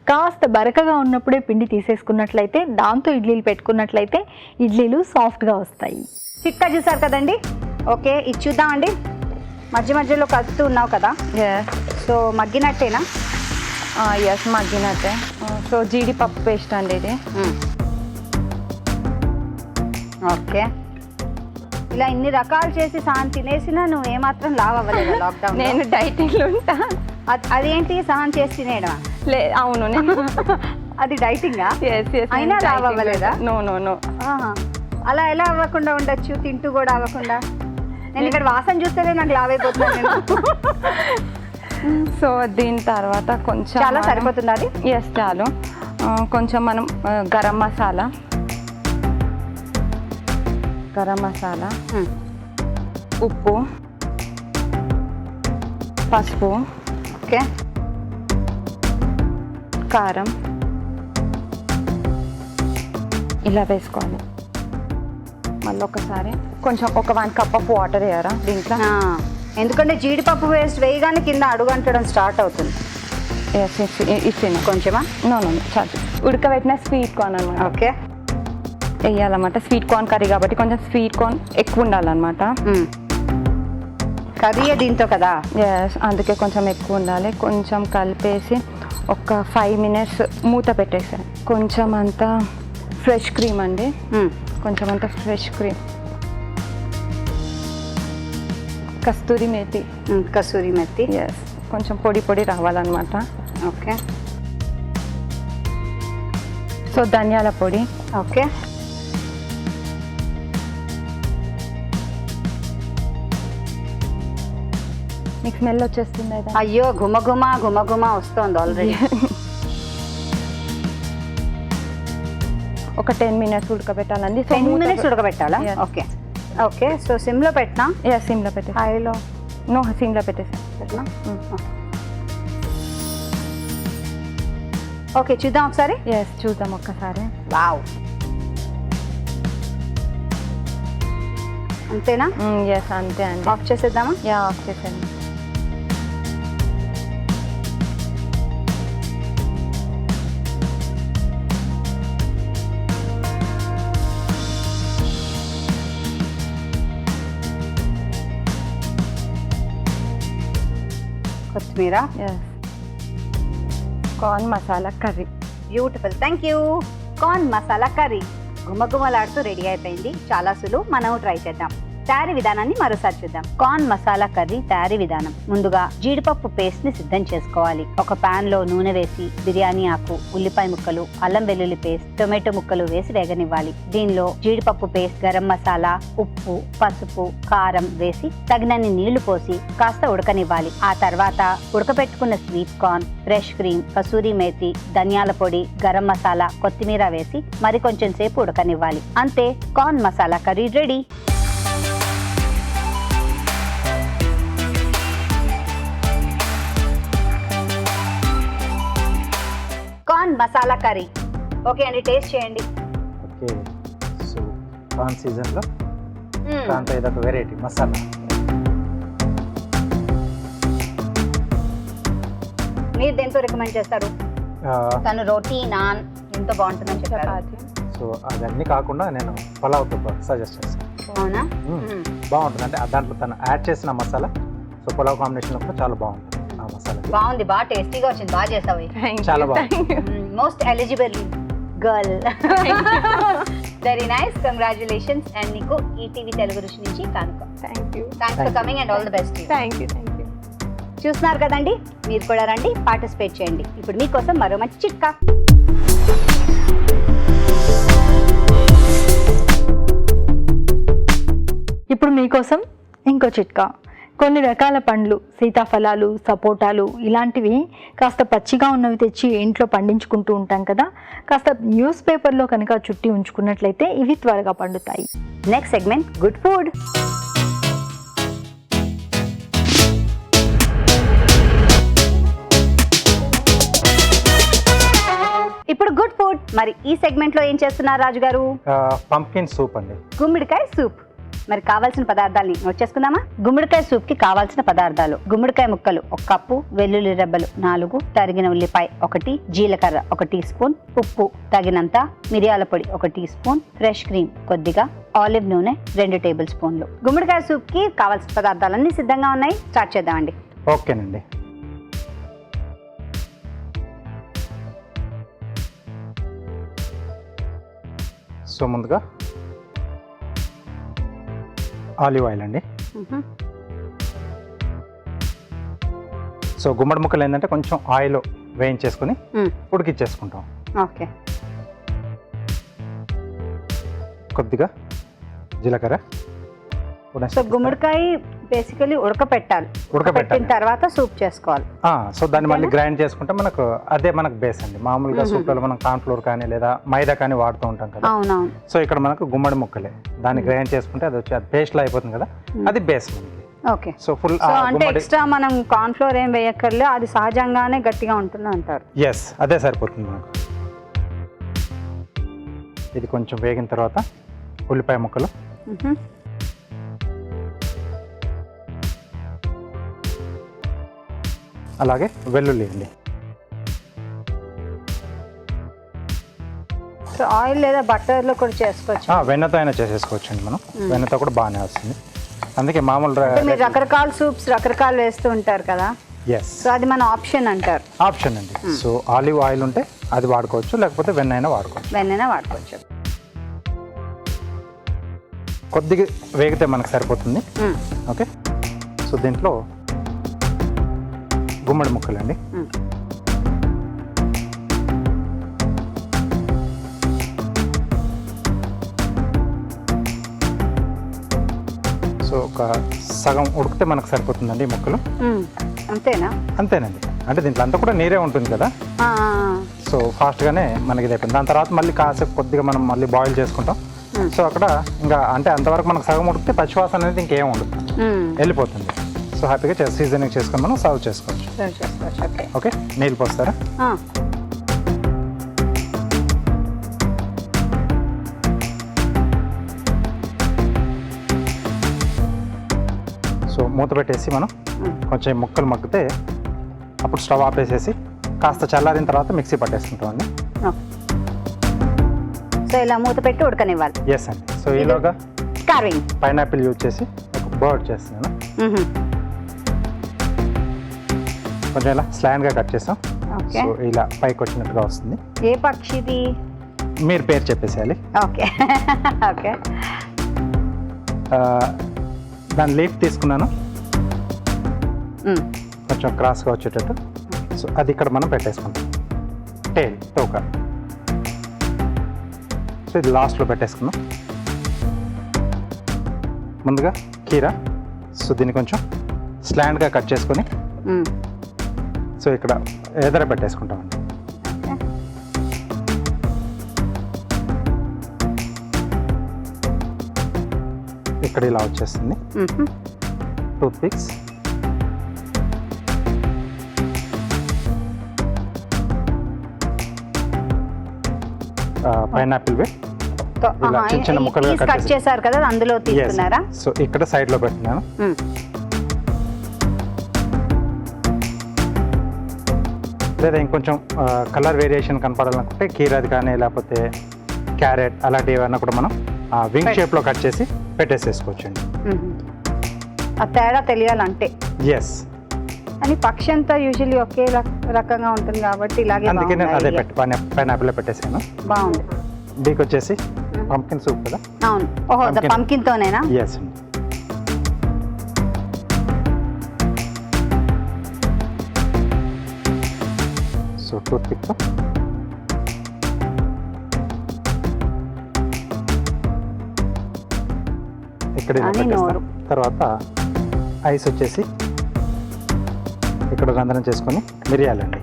కాస్త బరకగా ఉన్నప్పుడే పిండి తీసేసుకున్నట్లయితే, దాంతో ఇడ్లీలు పెట్టుకున్నట్లయితే ఇడ్లీలు సాఫ్ట్గా వస్తాయి. చిట్కా చూసారు కదండి. ఓకే, ఇది చూద్దామండి. మధ్య మధ్యలో కలుపుతూ ఉన్నావు కదా, సో మగ్గినట్టేనా? ఎస్, మగ్గినట్టే. సో జీడిపప్పు పేస్ట్ అండి ఇది. ఓకే, ఇలా ఇన్ని రకాలు చేసి సహన్ తినేసినా నువ్వు ఏమాత్రం లావ్ అవ్వలేదు లాక్డౌన్. నేను డైటింగ్లో ఉంటా. అదేంటి సహన్ చేసి తినేయడమా? అవును, నేను అది డైటింగా? అయినా లావ్ అవ్వలేదా? నో. అలా ఎలా అవ్వకుండా ఉండొచ్చు, తింటూ కూడా అవ్వకుండా? నేను ఇక్కడ వాసన చూస్తేనే నాకు లావ్ అయిపోతున్నాను నేను. సో దీని తర్వాత కొంచెం చాలా సరిపోతుంది అది. ఎస్, చాలు. కొంచెం మనం గరం మసాలా, ఉప్పు, పసుపు, ఓకే, కారం ఇలా వేసుకోవాలి. మళ్ళీ ఒకసారి కొంచెం ఒక 1 కప్ ఆఫ్ వాటర్ వేయరా దీంట్లో. ఎందుకంటే జీడిపప్పు వేస్ట్ వేయగానే కింద అడుగంటడం స్టార్ట్ అవుతుంది. ఇచ్చింది కొంచెమా? నో చాలు. ఉడకబెట్టిన స్వీట్ కార్న్ అనమాట ఓకే వేయాలన్నమాట. స్వీట్ కార్న్ కర్రీ కాబట్టి కొంచెం స్వీట్ కార్న్ ఎక్కువ ఉండాలన్నమాట. కర్రీ దీంతో కదా. ఎస్, అందుకే కొంచెం ఎక్కువ ఉండాలి. కొంచెం కలిపేసి ఒక 5 minutes మూత పెట్టేసాను. కొంచెం అంతా ఫ్రెష్ క్రీమ్ అండి, కొంచెం అంతా ఫ్రెష్ క్రీమ్, కస్తూరి మేతి. కసూరి మెత్తి. ఎస్, కొంచెం పొడి పొడి రావాలన్నమాట. ఓకే సో ధనియాల పొడి. ఓకే మీకు స్మెల్ వచ్చేస్తుంది అయితే. అయ్యో గుమగుమ గుమగుమ వస్తుంది ఆల్రెడీ. ఒక 10 minutes ఉడకబెట్టాలండి. 10 minutes ఉడకబెట్టాలా? Yes. Okay okay. So సిమ్లో పెట్టినా? ఎస్, సిమ్లో పెట్టేసి. హైలో నో, సిమ్లో పెట్టేసి. పెట్టినా? ఓకే చూద్దాం ఒకసారి. ఎస్, చూద్దాం ఒక్కసారి. వావ్, అంతేనా? ఎస్, అంతే అండి. ఆఫ్ చేసేద్దామా? యా, ఆఫ్ చేసేయండి. కొత్తిమీర. Yes, corn masala curry. Beautiful, thank you. Corn masala curry గుమగుమలాడుతూ రెడీ అయిపోయింది. చాలా సులువు, మనం ట్రై చేద్దాం. తయారీ విధానాన్ని మరోసారి చూద్దాం. కార్న్ మసాలా కర్రీ తయారీ విధానం. ముందుగా జీడిపప్పు పేస్ట్ ని సిద్ధం చేసుకోవాలి. ఒక పాన్ లో నూనె వేసి బిర్యానీ ఆకు, ఉల్లిపాయ ముక్కలు, అల్లం వెల్లుల్లి పేస్ట్, టొమాటో ముక్కలు వేసి వేగనివ్వాలి. దీనిలో జీడిపప్పు పేస్ట్, గరం మసాలా, ఉప్పు, పసుపు, కారం వేసి తగినన్ని నీళ్లు పోసి కాస్త ఉడకనివ్వాలి. ఆ తర్వాత ఉడకబెట్టుకున్న sweet corn, fresh cream, kasuri methi, ధనియాల పొడి, గరం మసాలా, కొత్తిమీర వేసి మరి కొంచెం సేపు ఉడకనివ్వాలి. అంతే, corn masala curry ready. Corn masala curry. Okay అండి, టేస్ట్ చేయండి. ఓకే. సో ప్రాన్ సీజన్లో ప్రాన్తో ఇదొక వెరైటీ మసాలా. మీరు దేంతో రికమెండ్ చేస్తారు? తను రోటీ, నాన్ ఎంతో బాగుంటుందని చెప్పారు. సో అవన్నీ కాకుండా నేను పలావ్తో సజెస్ట్ చేస్తాను. అవునా? బాగుంటుంది, అంటే దాంట్లో తను యాడ్ చేసిన మసాలా. సో పులావ్ కాంబినేషన్లో కూడా చాలా బాగుంటుంది ఆ మసాలా. బాగుంది, బాగా టేస్టీగా వచ్చింది, బాగా చేసావు. చాలా బాగుంది. Most eligible girl. Very nice, congratulations. And నీకు ఈటీవీ తెలుగు రుచి నుంచి కానుక. Thanks for coming and all the best. Thank you. చూస్తున్నారు కదండి, మీరు కూడా రండి, పార్టిసిపేట్ చేయండి. ఇప్పుడు మీకోసం మరో మంచి చిట్కా. ఇప్పుడు మీకోసం ఇంకో చిట్కా. కొన్ని రకాల పండ్లు, సీతాఫలాలు, సపోటాలు ఇలాంటివి కాస్త పచ్చిగా ఉన్నవి తెచ్చి ఇంట్లో పండించుకుంటూ ఉంటాం కదా. కాస్త న్యూస్ పేపర్లో కనుక చుట్టి ఉంచుకున్నట్లయితే ఇవి త్వరగా పండుతాయి. Next segment, good food. ఇప్పుడు గుడ్ ఫుడ్. మరి ఈ సెగ్మెంట్ లో ఏం చేస్తున్నారు రాజు గారు? పంప్కిన్ సూప్ అండి. గుమ్మడికాయ సూప్. మరి కావాల్సిన పదార్థాలని నోట్ చేసుకుందామా? గుమ్మడికాయ సూప్ కి కావాల్సిన పదార్థాలు: గుమ్మడికాయ ముక్కలు 1 కప్పు, వెల్లుల్లి రెబ్బలు 4, తరిగిన ఉల్లిపాయ 1, జీలకర్ర 1 టీ స్పూన్, ఉప్పు తగినంత, మిరియాల పొడి 1 టీ స్పూన్, ఫ్రెష్ క్రీమ్ కొద్దిగా, ఆలివ్ నూనె 2 టేబుల్ స్పూన్లు. గుమ్మడికాయ సూప్ కి కావాల్సిన పదార్థాలన్నీ సిద్ధంగా ఉన్నాయి. స్టార్ట్ చేద్దామండి. ఓకేనండి. సో ముందుగా ఆలివ్ ఆయిల్ అండి. సో గుమ్మడి ముక్కలు ఏంటంటే కొంచెం ఆయిల్ వేయించేసుకుని ఉడికిచ్చేసుకుంటాం. ఓకే. కొద్దిగా జీలకర్ర. సో గుమ్మడికాయ బేసికలీ ఉడకపెట్టాలి, ఉడకపెట్టిన తర్వాత సూప్ చేసుకోవాలి. సో దాన్ని మళ్ళీ గ్రైండ్ చేసుకుంటే మనకు అదే మనకు బేస్ అండి. మామూలుగా సూప్లలో మనం కార్న్ఫ్లోర్ కానీ లేదా మైదా కానీ వాడుతూ ఉంటాం కదా. అవునవును. సో ఇక్కడ మనకు గుమ్మడి ముక్కలే, దాన్ని గ్రైండ్ చేసుకుంటే అది వచ్చి అది పేస్ట్ లా అయిపోతుంది కదా, అది బేస్ మనకి. ఓకే. సో ఫుల్ అంటే ఎక్స్ట్రా మనం కార్న్ ఫ్లోర్ ఏం వేయక్కర్లే, అది సహజంగానే గట్టిగా ఉంటుంది అంటారు. ఎస్, అదే సరిపోతుంది మనకు. ఇది కొంచెం వేగిన తర్వాత ఉల్లిపాయ ముక్కలు అలాగే వెల్లుల్లి అండి. సో ఆయిల్ లేదా బటర్లో కూడా చేసుకోవచ్చు. వెన్నతో అయినా చేసేసుకోవచ్చు అండి మనం. వెన్నతో కూడా బాగానే వస్తుంది. అందుకే మామూలు మీరు రకరకాల సూప్స్ రకరకాలు వేస్తూ ఉంటారు కదా, ఎస్ సో అది మన ఆప్షన్ అంటారు. ఆప్షన్ అండి. సో ఆలివ్ ఆయిల్ ఉంటే అది వాడుకోవచ్చు, లేకపోతే వెన్న అయినా వాడుకోవచ్చు. వెన్నైనా వాడుకోవచ్చు. కొద్దిగా వేగితే మనకు సరిపోతుంది. ఓకే, సో దీంట్లో గుమ్మడి ముక్కలు అండి. సో ఒక సగం ఉడికితే మనకు సరిపోతుందండి ఈ ముక్కలు. అంతేనా? అంతేనండి. అంటే దీంట్లో అంతా కూడా నీరే ఉంటుంది కదా, సో ఫాస్ట్గానే మనకి ఇది అయిపోయింది. దాని తర్వాత మళ్ళీ కాసేపు కొద్దిగా మనం మళ్ళీ బాయిల్ చేసుకుంటాం. సో అక్కడ ఇంకా అంటే అంతవరకు మనకు సగం ఉడికితే పచ్చివాసన అనేది ఇంకేం ఉండదు, వెళ్ళిపోతుంది. సో హ్యాపీగా సీజనింగ్ చేసుకొని మనం సర్వ్ చేసుకోవచ్చు. ఓకే, నీళ్ళు పోస్తారా? సో మూత పెట్టేసి మనం కొంచెం ముక్కలు మగ్గితే అప్పుడు స్టవ్ ఆపేసేసి కాస్త చల్లారిన తర్వాత మిక్సీ పట్టేసుకుంటామండి. సో ఇలా మూత పెట్టి ఉడకనివ్వాలి. ఎస్ అండి. సో ఈలోగా కార్వింగ్ పైనాపిల్ యూజ్ చేసి ఒక బర్డ్ చేస్తున్నాను. కొంచెం ఇలా స్లాండ్గా కట్ చేస్తాం. సో ఇలా పైకి వచ్చినట్టుగా వస్తుంది. ఏ పక్షిది? మీరు పేరు చెప్పేసేయాలి. Okay okay. దాని లీఫ్ తీసుకున్నాను, కొంచెం క్రాస్గా వచ్చేటట్టు. సో అది ఇక్కడ మనం పెట్టేసుకుంటాం. టేల్, తోక. సో ఇది లాస్ట్లో పెట్టేసుకుందాం. ముందుగా కీరా. సో దీన్ని కొంచెం స్లాండ్గా కట్ చేసుకొని సో ఇక్కడ ఎదర పెట్టేసుకుంటామండి. ఇక్కడ ఇలా వచ్చేస్తుంది. టూత్ పిక్స్, పైనాపిల్ వే ఇలా చిన్న చిన్న ముక్కలుగా కట్ చేశారు కదా, అందులో తీసుకున్నారా? సో ఇక్కడ సైడ్లో పెట్టినాను. లేదా ఇంకొంచెం కలర్ వేరియేషన్ కనపడాలనుకుంటే కీరాది కానీ లేకపోతే క్యారెట్ అలాంటివి ఏమన్నా కూడా మనం వింగ్ షేప్లో కట్ చేసి పెట్టేసేసుకోవచ్చండి. ఆ తేడా తెలియాలంటే. ఎస్. అని పక్షి అంతా యూజువల్లీ ఒకే రకంగా ఉంటుంది కాబట్టి ఇలాగే అందుకే నేను అదే పైనాపిల్ పెట్టేసాను. బాగుంది. దీనికి వచ్చేసి పంకిన్ సూప్ కదా. అవును. ఓహో, పంకిన్ తోనేనా? ఎస్ అండి. సో టూత్ పిక్ ఇక్కడ తర్వాత ఐస్ వచ్చేసి ఇక్కడ రంధ్రం చేసుకొని మిరియాలండి.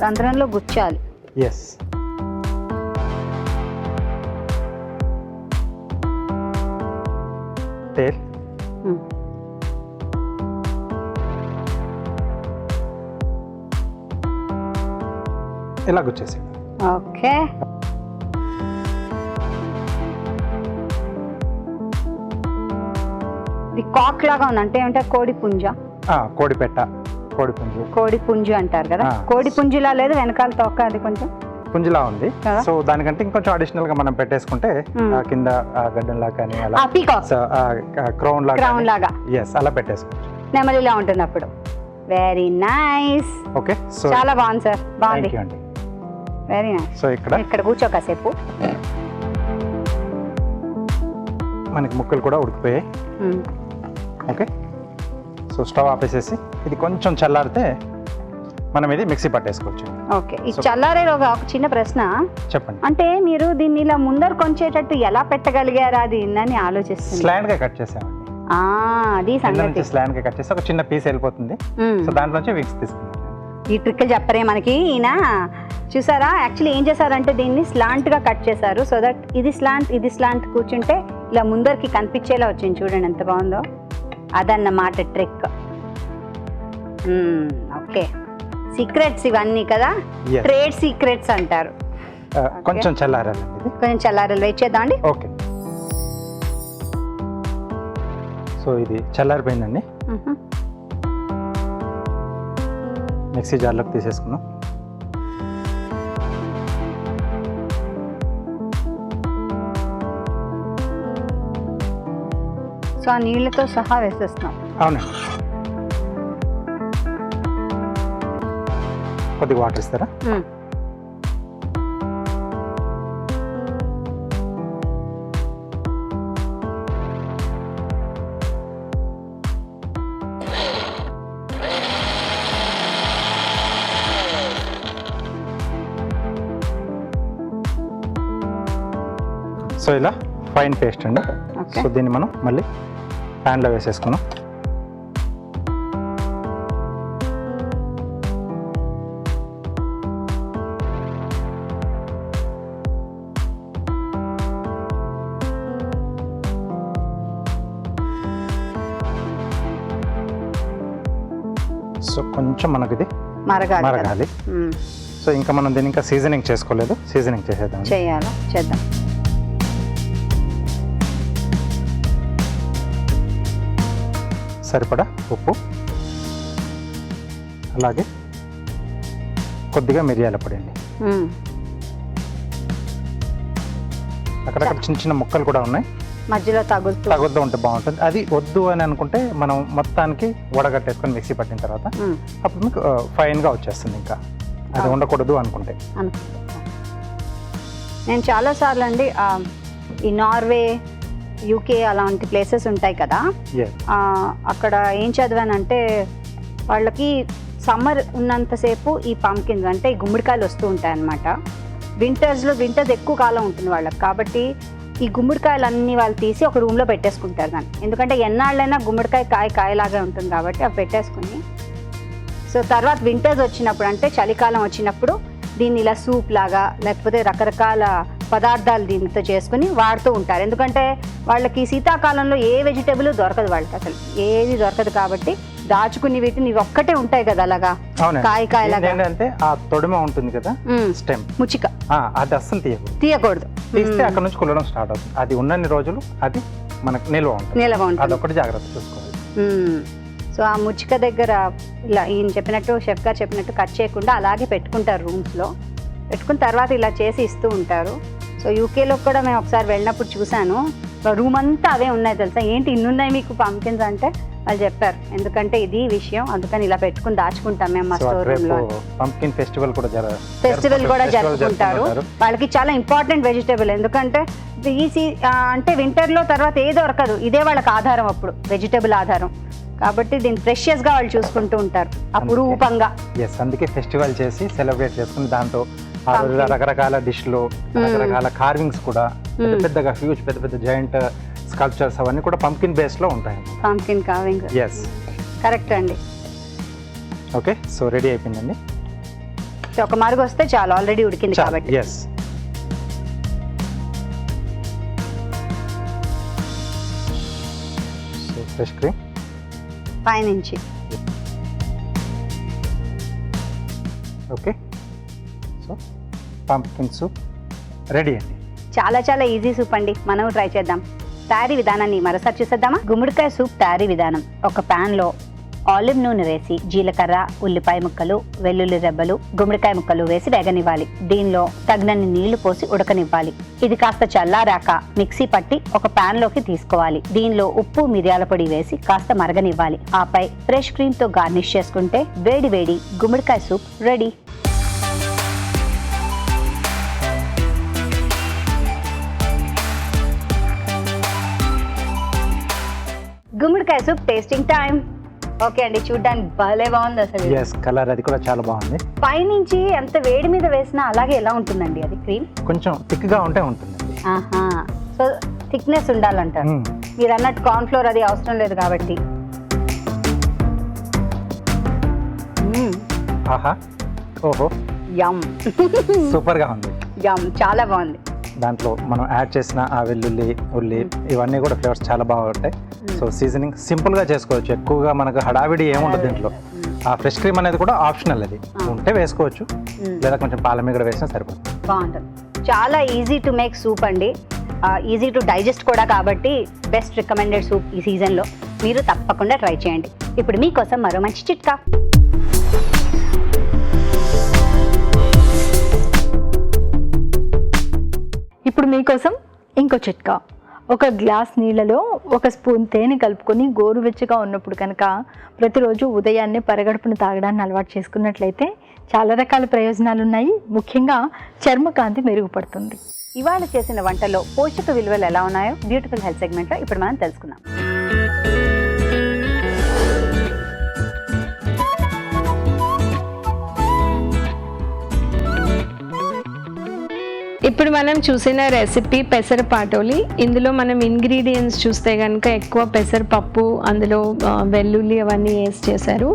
రంధ్రంలో గుచ్చాలి. ఎస్. టేల్. ఇలా గుచ్చేసి. ఓకే. ఇది కాక్ లాగా ఉంది, అంటే ఏమంటే కోడి పుంజ, కోడి పెట్ట, కోడి పుంజు, కోడి పుంజు అంటారు కదా. కోడి పుంజులా లేదు, వెనకాల తోక అది కొంచెం పుంజులా ఉంది. సో దానికంటే ఇంకొంచెం అడిషనల్ గా మనం పెట్టేసుకుంటే కింద గడ్డంలా కానీ అలా క్రౌన్ లాగా ఎస్ అలా పెట్టేసుకోవచ్చు. నెమలిలా ఉంటుంది అప్పుడు. Very nice. ఓకే. సో చాలా బాగుంది సార్, బాగుంది. Very nice. సో ఇక్కడ కూర్చో కాసేపు. మనకి ముక్కలు కూడా ఉడికిపోయాయి. ఓకే. సో స్టవ్ ఆపేసేసి ఇది కొంచెం చల్లారితే మనం ఇది మిక్సీ పట్టేసుకోవచ్చు. ఓకే. ఈ చల్లారేలోగా ఒక చిన్న ప్రశ్న. చెప్పండి. అంటే మీరు దీన్ని ఇలా ముందర కొంచేటట్టు ఎలా పెట్టగలిగారా అది అని ఆలోచిస్తుంది. స్లాండ్ గా కట్ చేసామండి. అది సంగతి. స్లాండ్ గా కట్ చేసి ఒక చిన్న పీస్ వెళ్ళిపోతుంది. సో దాంట్లోంచి విక్స్ తీసుకుంటాం. ఈ ట్రిక్ చెప్పరే మనకి ఈయన. చూసారా, యాక్చువల్లీ ఏం చేశారంటే దీన్ని స్లాంట్ గా కట్ చేశారు. సో దట్ ఇది స్లాంట్ కూర్చుంటే ఇలా ముందరికి కనిపించేలా వచ్చింది. చూడండి ఎంత బాగుందో. అదన్నమాట ట్రిక్. ఓకే. సీక్రెట్స్ ఇవన్నీ కదా, ట్రేడ్ సీక్రెట్స్ అంటారు. కొంచెం చల్లారాలండి ఇది. కొంచెం చల్లారలు వెయిట్ చేద్దాం అండి. ఓకే, సో ఇది చల్లారిపోయిందండి. మిక్సీ జార్లోకి తీసేసుకున్నాం. సో ఆ నీళ్ళతో సహా వేసేస్తున్నాం. అవునండి. కొద్దిగా వాటర్ ఇస్తారా? సో ఇలా ఫైన్ పేస్ట్ అండి. ఓకే. సో దీన్ని మనం మళ్ళీ ప్యాన్లో వేసేసుకున్నాం. సో కొంచెం మనకి ఇది మరగాలి కదా. మరగాలి. సో ఇంకా మనం దీన్ని ఇంకా సీజనింగ్ చేసుకోలేదు, సీజనింగ్ చేసేద్దాం. చేయాలా? చేద్దాం. సరిపడా ఉప్పు, అలాగే కొద్దిగా మిరియాల పొడి అండి. అక్కడక్కడ చిన్న చిన్న ముక్కలు కూడా ఉన్నాయి, మధ్యలో తగులుతూ ఉంటే బాగుంటుంది. అది వద్దు అని అనుకుంటే మనం మొత్తానికి వడగట్టేసుకొని మిక్సీ పట్టిన తర్వాత అప్పుడు మీకు ఫైన్గా వచ్చేస్తుంది. ఇంకా అది ఉండకూడదు అనుకుంటే. నేను చాలాసార్లు అండి ఈ నార్వే, యూకే అలాంటి ప్లేసెస్ ఉంటాయి కదా, అక్కడ ఏం చదివానంటే వాళ్ళకి సమ్మర్ ఉన్నంతసేపు ఈ పంకిన్స్ అంటే ఈ గుమ్మడికాయలు వస్తూ ఉంటాయి అన్నమాట. వింటర్స్ ఎక్కువ కాలం ఉంటుంది వాళ్ళకి. కాబట్టి ఈ గుమ్మడికాయలు అన్నీ వాళ్ళు తీసి ఒక రూమ్లో పెట్టేసుకుంటారు దాన్ని. ఎందుకంటే ఎన్నాళ్ళైనా గుమ్మడికాయ కాయలాగే ఉంటుంది కాబట్టి అవి పెట్టేసుకుని, సో తర్వాత వింటర్స్ వచ్చినప్పుడు అంటే చలికాలం వచ్చినప్పుడు దీన్ని ఇలా సూప్ లాగా లేకపోతే రకరకాల పదార్థాలు దీనితో చేసుకుని వాడుతూ ఉంటారు. ఎందుకంటే వాళ్ళకి శీతాకాలంలో ఏ వెజిటేబుల్ దొరకదు, వాళ్ళకి అసలు ఏది దొరకదు. కాబట్టి దాచుకుని వీటిని ఒక్కటే ఉంటాయి కదా అలాగా కాయలాగా. ఏంటంటే ఆ తొడిమ ఉంటుంది కదా, స్టెమ్ ముచ్చిక, అది అస్సలు తీయకూడదు. తీస్తే అక్కడ నుంచి కుల్లడం స్టార్ట్ అవుతుంది. అది ఉన్నన్ని రోజులు అది మనకు నిల్వ ఉంటుంది. అదొకటి జాగ్రత్త చూసుకోవాలి. సో ఆ ముచ్చిక దగ్గర ఇలా ఈయన చెప్పినట్టు, షెఫ్ గారు చెప్పినట్టు కట్ చేయకుండా అలాగే పెట్టుకుంటారు రూమ్స్లో. పెట్టుకున్న తర్వాత ఇలా చేసి ఇస్తూ ఉంటారు. సో యూకేలో కూడా మేము ఒకసారి వెళ్ళినప్పుడు చూశాను, రూమ్ అంతా అవే ఉన్నాయి తెలుసా. ఏంటి ఇన్ని ఉన్నాయి మీకు పంకిన్స్ అంటే వాళ్ళు చెప్పారు, ఎందుకంటే ఇది విషయం, అందుకని ఇలా పెట్టుకుని దాచుకుంటాం మేము మా స్టోర్ రూమ్లో. పంకిన్ ఫెస్టివల్ కూడా జరుపుకుంటారు. వాళ్ళకి చాలా ఇంపార్టెంట్ వెజిటేబుల్. ఎందుకంటే అంటే వింటర్లో తర్వాత ఏ దొరకదు, ఇదే వాళ్ళకి ఆధారం, అప్పుడు వెజిటేబుల్ ఆధారం. కాబట్టి దీన్ని ప్రెషియస్గా వాళ్ళు చూసుకుంటూ ఉంటారు అపురూపంగా. అందుకే ఫెస్టివల్ చేసి సెలబ్రేట్ చేసుకుని దాంతో రకరకాల డిష్లు, రకరకాల కార్వింగ్స్ కూడా పెద్దగా హ్యూజ్ పెద్ద పెద్ద జాయింట్ స్కల్ప్చర్స్ అవన్నీ కూడా పంకిన్ బేస్ లో ఉంటాయి. పంకిన్ కార్వింగ్, ఎస్ కరెక్ట్ అండి. ఓకే, సో రెడీ అయిపోయిందండి. ఒక మరుగు వస్తే చాలు, ఆల్రెడీ ఉడికింది కాబట్టి. ఎస్, సో ఫ్రెష్ క్రీమ్ పైనుంచి. Okay, so pumpkin soup ready అండి. చాలా చాలా ఈజీ సూప్ అండి, మనం ట్రై చేద్దాం. తయారీ విధానాన్ని మరోసారి చూసేద్దామా? గుమ్మడికాయ సూప్ తయారీ విధానం: ఒక ప్యాన్లో ఆలివ్ నూనె వేసి జీలకర్ర, ఉల్లిపాయ ముక్కలు, వెల్లుల్లి రెబ్బలు, గుమ్మడికాయ ముక్కలు వేసి వేగనివ్వాలి. దీనిలో తగినన్ని నీళ్లు పోసి ఉడకనివ్వాలి. ఇది కాస్త చల్లారాక మిక్సీ పట్టి ఒక ప్యాన్ లోకి తీసుకోవాలి. దీనిలో ఉప్పు, మిరియాల పొడి వేసి కాస్త మరగనివ్వాలి. ఆపై ఫ్రెష్ క్రీమ్ తో గార్నిష్ చేసుకుంటే వేడి వేడి గుమ్మడికాయ సూప్ రెడీ. గుమ్మడికాయ సూప్ టేస్టింగ్ టైం. ఓకే అండి, చూడ్డానికి భలే బాగుంది అసలు. ఎస్, కలర్ అది కూడా చాలా బాగుంది. పైనుంచి ఎంత వేడి మీద వేసినా అలాగే ఎలా ఉంటుందండి అది క్రీమ్? కొంచెం థిక్ గా ఉంటే ఉంటుందండి. ఆహా, సో థిక్నెస్ ఉండాలంటారు. మీరు అన్నట్టు కార్న్ ఫ్లోర్ అది అవసరం లేదు కాబట్టి. ఆహా, ఓహో, యమ్, సూపర్ గా ఉంది. యమ్, చాలా బాగుంది. దాంట్లో మనం యాడ్ చేసిన ఆ వెల్లుల్లి, ఉల్లి ఇవన్నీ కూడా ఫ్లేవర్స్ చాలా బాగుంటాయి. సో సీజనింగ్ సింపుల్ గా చేసుకోవచ్చు. ఎక్కువగా మనకు హడావిడి ఏముండదు దీంట్లో. ఆ ఫ్రెష్ క్రీమ్ అనేది కూడా ఆప్షనల్, అది ఉంటే వేసుకోవచ్చు, లేదా కొంచెం పాల మీద వేసినా సరిపోతుంది. బాగుంటుంది. చాలా ఈజీ టు మేక్ సూప్ అండి, ఈజీ టు డైజెస్ట్ కూడా, కాబట్టి బెస్ట్ రికమెండెడ్ సూప్ ఈ సీజన్లో. మీరు తప్పకుండా ట్రై చేయండి. ఇప్పుడు మీకోసం మరో మంచి చిట్కా. ఇప్పుడు మీకోసం ఇంకో చిట్కా. ఒక గ్లాస్ నీళ్ళలో 1 స్పూన్ తేనె కలుపుకొని గోరువెచ్చగా ఉన్నప్పుడు కనుక ప్రతిరోజు ఉదయాన్నే పరగడుపును తాగడాన్ని అలవాటు చేసుకున్నట్లయితే చాలా రకాల ప్రయోజనాలు ఉన్నాయి. ముఖ్యంగా చర్మకాంతి మెరుగుపడుతుంది. ఇవాళ చేసిన వంటలో పోషక విలువలు ఎలా ఉన్నాయో బ్యూటిఫుల్ హెల్త్ సెగ్మెంట్లో ఇప్పుడు మనం తెలుసుకుందాం. ఇప్పుడు మనం చూసిన రెసిపీ పెసర పాటోలి. ఇందులో మనం ఇంగ్రీడియంట్స్ చూస్తే కనుక ఎక్కువ పెసరపప్పు, అందులో వెల్లుల్లి అవన్నీ వేసి చేశారు.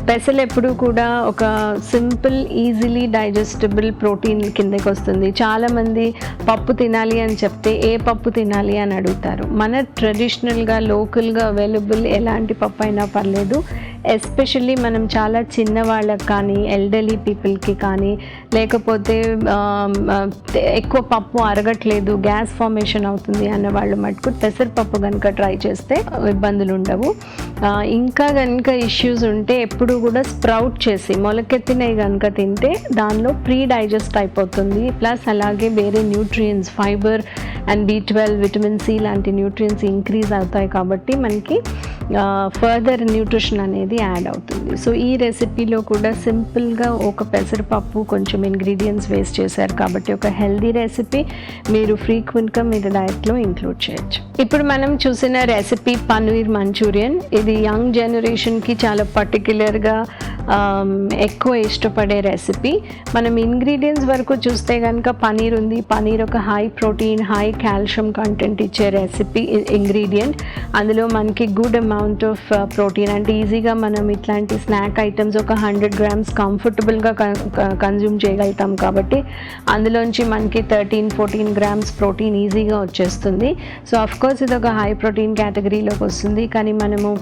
పెసలు ఎప్పుడు కూడా ఒక సింపుల్ ఈజీలీ డైజెస్టబుల్ ప్రోటీన్ కిందకి వస్తుంది. చాలామంది పప్పు తినాలి అని చెప్తే ఏ పప్పు తినాలి అని అడుగుతారు. మన ట్రెడిషనల్గా లోకల్గా అవైలబుల్ ఎలాంటి పప్పు అయినా పర్లేదు. ఎస్పెషల్లీ మనం చాలా చిన్న వాళ్ళకి కానీ, ఎల్డర్లీ పీపుల్కి కానీ, లేకపోతే ఎక్కువ పప్పు అరగట్లేదు, గ్యాస్ ఫార్మేషన్ అవుతుంది అన్న వాళ్ళు మటుకు పెసరపప్పు కనుక ట్రై చేస్తే ఇబ్బందులు ఉండవు. ఇంకా కనుక ఇష్యూస్ ఉంటే ఎప్పుడు కూడా స్ప్రౌట్ చేసి మొలకెత్తినవి కనుక తింటే దానిలో ప్రీ డైజెస్ట్ అయిపోతుంది. ప్లస్ అలాగే వేరే nutrients, fibre and B12, vitamin C లాంటి న్యూట్రియంట్స్ ఇంక్రీజ్ అవుతాయి. కాబట్టి మనకి ఫర్దర్ న్యూట్రిషన్ అనేది యాడ్ అవుతుంది. సో ఈ రెసిపీలో కూడా సింపుల్గా ఒక పెసరపప్పు కొంచెం ఇంగ్రీడియంట్స్ వేస్ట్ చేశారు కాబట్టి ఒక హెల్దీ రెసిపీ. మీరు ఫ్రీక్వెంట్గా మీరు డైట్లో ఇంక్లూడ్ చేయొచ్చు. ఇప్పుడు మనం చూసిన రెసిపీ పన్నీర్ మంచూరియన్. ఇది యంగ్ జనరేషన్కి చాలా పర్టిక్యులర్గా ఎక్కువ ఇష్టపడే రెసిపీ. మనం ఇంగ్రీడియంట్స్ వరకు చూస్తే కనుక పన్నీర్ ఉంది. పన్నీర్ ఒక high protein, high calcium content ఇచ్చే రెసిపీ ఇంగ్రీడియంట్. అందులో మనకి గుడ్ అమౌంట్ ఆఫ్ ప్రోటీన్, అంటే ఈజీగా మనం ఇట్లాంటి స్నాక్ ఐటమ్స్ ఒక 100 grams కంఫర్టబుల్గా కన్జ్యూమ్ చేయగలుగుతాం. కాబట్టి అందులోంచి మనకి 13-14 grams ప్రోటీన్ ఈజీగా వచ్చేస్తుంది. సో అఫ్కోర్స్ ఇది ఒక హై ప్రోటీన్ కేటగిరీలోకి వస్తుంది. కానీ మనము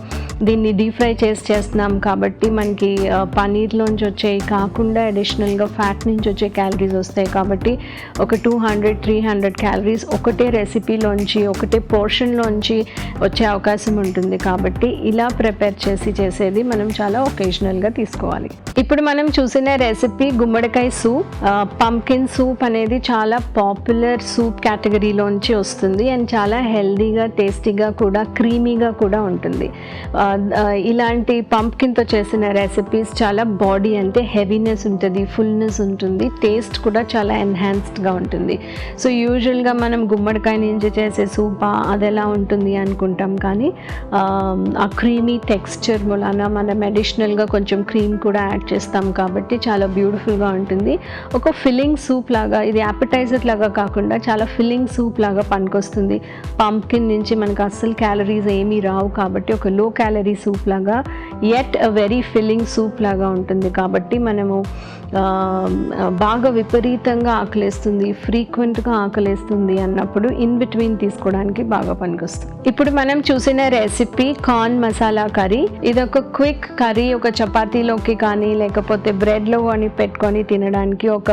దీన్ని డీప్ ఫ్రై చేస్తున్నాం కాబట్టి మనకి పన్నీర్లోంచి వచ్చేవి కాకుండా అడిషనల్గా ఫ్యాట్ నుంచి వచ్చే క్యాలరీస్ వస్తాయి. కాబట్టి ఒక 200-300 క్యాలరీస్ ఒకటే రెసిపీలోంచి, ఒకటే పోర్షన్లోంచి వచ్చే అవకాశం ఉంటుంది. కాబట్టి ఇలా ప్రిపేర్ చేసేది మనం చాలా ఒకేషనల్గా తీసుకోవాలి. ఇప్పుడు మనం చూసిన రెసిపీ గుమ్మడికాయ సూప్. పంకిన్ సూప్ అనేది చాలా పాపులర్ సూప్ కేటగిరీలోంచి వస్తుంది అండ్ చాలా హెల్దీగా, టేస్టీగా కూడా, క్రీమీగా కూడా ఉంటుంది. ఇలాంటి పంకిన్తో చేసిన రెసిపీస్ చాలా బాడీ అంటే హెవీనెస్ ఉంటుంది, ఫుల్నెస్ ఉంటుంది, టేస్ట్ కూడా చాలా ఎన్హాన్స్డ్గా ఉంటుంది. సో యూజువల్గా మనం గుమ్మడికాయ నుంచి చేసే సూపా అది ఎలా ఉంటుంది అనుకుంటాం. కానీ ఆ క్రీమీ టెక్స్చర్ వలన మనం అడిషనల్గా కొంచెం క్రీమ్ కూడా యాడ్ చేస్తాం కాబట్టి చాలా బ్యూటిఫుల్గా ఉంటుంది. ఒక ఫిల్లింగ్ సూప్ లాగా, ఇది యాపిటైజర్ లాగా కాకుండా చాలా ఫిల్లింగ్ సూప్ లాగా పనికొస్తుంది. పంకిన్ నుంచి మనకు అస్సలు క్యాలరీస్ ఏమీ రావు కాబట్టి ఒక లో క్యాలరీ సూప్ లాగా, yet a very filling soup లాగా ఉంటుంది. కాబట్టి మనము బాగా విపరీతంగా ఆకలేస్తుంది, ఫ్రీక్వెంట్గా ఆకలేస్తుంది అన్నప్పుడు ఇన్ బిట్వీన్ తీసుకోవడానికి బాగా పనికొస్తుంది. ఇప్పుడు మనం చూసిన రెసిపీ కార్న్ మసాలా కర్రీ. ఇది ఒక క్విక్ కర్రీ. ఒక చపాతీలోకి కానీ లేకపోతే బ్రెడ్లో కానీ పెట్టుకొని తినడానికి ఒక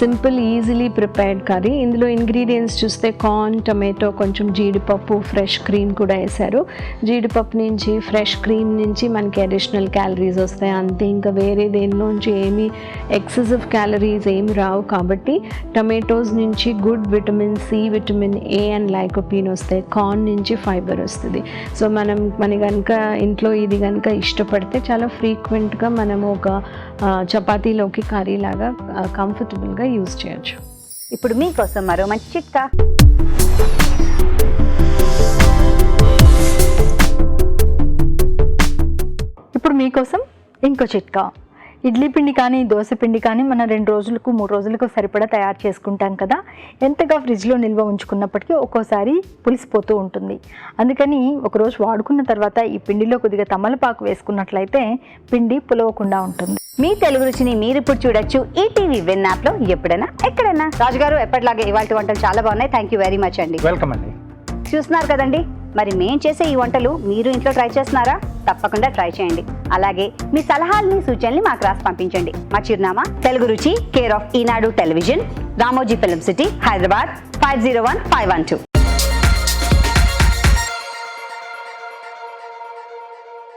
సింపుల్ ఈజీలీ ప్రిపేర్డ్ కర్రీ. ఇందులో ఇంగ్రీడియంట్స్ చూస్తే కార్న్, టొమాటో, కొంచెం జీడిపప్పు, ఫ్రెష్ క్రీమ్ కూడా వేశారు. జీడిపప్పు నుంచి, ఫ్రెష్ క్రీమ్ నుంచి మనకి అడిషనల్ క్యాలరీస్ వస్తాయి అంతే. ఇంకా వేరే దేనిలోంచి ఏమీ ఎక్సెసివ్ క్యాలరీస్ ఏమి రావు. కాబట్టి టొమాటోస్ నుంచి good vitamin C, vitamin A and lycopene వస్తాయి. కార్న్ నుంచి ఫైబర్ వస్తుంది. సో మన కనుక ఇంట్లో ఇది కనుక ఇష్టపడితే చాలా ఫ్రీక్వెంట్గా మనము ఒక చపాతీలోకి కర్రీ లాగా కంఫర్టబుల్గా యూజ్ చేయొచ్చు. ఇప్పుడు మీకోసం మరో మంచి చిట్కా. ఇప్పుడు మీకోసం ఇంకో చిట్కా. ఇడ్లీ పిండి కానీ, దోశ పిండి కానీ మనం 2 రోజులకు 3 రోజులకు సరిపడా తయారు చేసుకుంటాం కదా. ఎంతగా ఫ్రిడ్జ్లో నిల్వ ఉంచుకున్నప్పటికీ ఒక్కోసారి పులిసిపోతూ ఉంటుంది. అందుకని ఒకరోజు వాడుకున్న తర్వాత ఈ పిండిలో కొద్దిగా తమలపాకు వేసుకున్నట్లయితే పిండి పులవకుండా ఉంటుంది. మీ తెలుగు రుచిని మీరు ఇప్పుడు చూడొచ్చు ఈటీవీ విన్ యాప్లో ఎప్పుడైనా ఎక్కడైనా. రాజుగారు, ఎప్పటిలాగే ఇవాళ వంటలు చాలా బాగున్నాయి. థ్యాంక్ యూ వెరీ మచ్ అండి. వెల్కమ్ అండి. చూస్తున్నారు కదండి, మరి మేం చేసే ఈ వంటలు మీరు ఇంట్లో ట్రై చేస్తున్నారా? తప్పకుండా ట్రై చేయండి. అలాగే మీ సలహాలని సూచనల్ని మాకు రాసి పంపించండి. మా చిరునామా తెలుగు రుచి, care of Eenadu television, Ramoji film city, Hyderabad 501512.